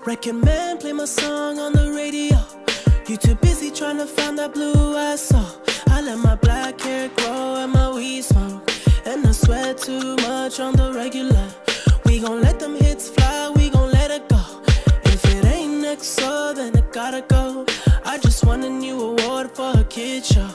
Record man, play my song on the radio. You too busy trying to find that blue I saw. I let my black hair grow and my weed smoke, and I sweat too much on the regular. We gon' let them hits fly, we gon' let it go. If it ain't next, then it gotta go. I just won a new award for a kid show.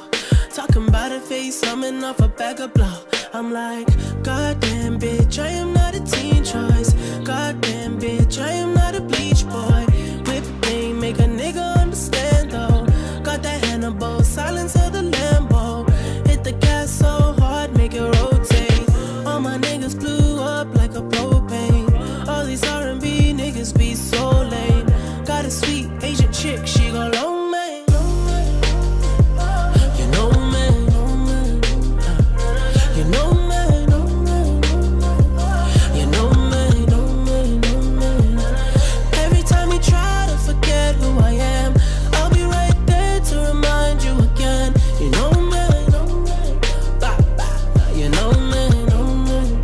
Talking about a face, coming off a bag of blow. I'm like, goddamn bitch, I am not a teen choice. Goddamn bitch, I am not a bleach boy. Whip thing, make a nigga understand though. Got that Hannibal, silence of the Lambo. Hit the gas so hard, make it rotate. All my niggas blew up like a propane. All these R&B niggas be so lame. Got a sweet Asian chick, she go long man. You know man, you know man, you know man. Every time you try to forget who I am, I'll be right there to remind you again. You know man, you know man.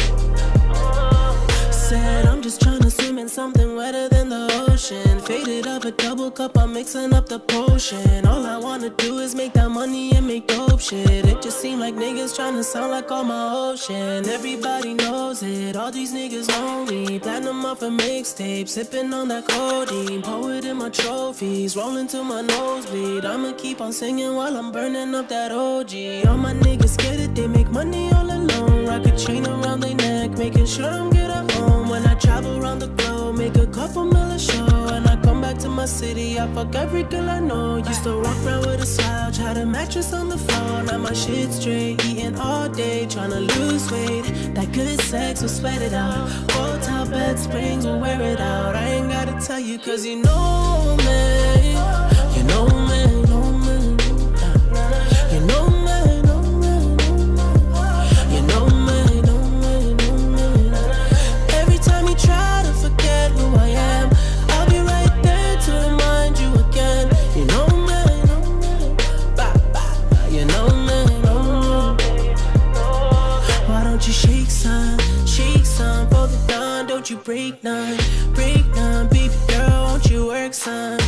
Said I'm just trying to swim in something wetter than the ocean. Faded up a double cup, I'm mixing up the potion. All I wanna do is make that money and make dope shit. It just seem like niggas trying to sound like all my ocean. Everybody knows it, all these niggas know me. Platinum off a mixtape, sipping on that codeine. Poet in my trophies, rolling to my nosebleed. I'ma keep on singing while I'm burning up that OG. All my niggas get it, they make money all alone. Rock a chain around their neck, making sure I'm good at home. When I travel around the globe, make a couple mil a show. And I come back to my city, I fuck every girl I know. Used to walk around with a slouch, had a mattress on the floor. Now my shit straight, eating all day, tryna lose weight. That good sex will sweat it out. Hotel bed springs will wear it out. I ain't gotta tell you, cause you know me. You know me, you know me. You know me. Try to forget who I am, I'll be right there to remind you again. You know me, you know me. Why don't you shake some, fold it down, don't you break none, baby girl, won't you work some?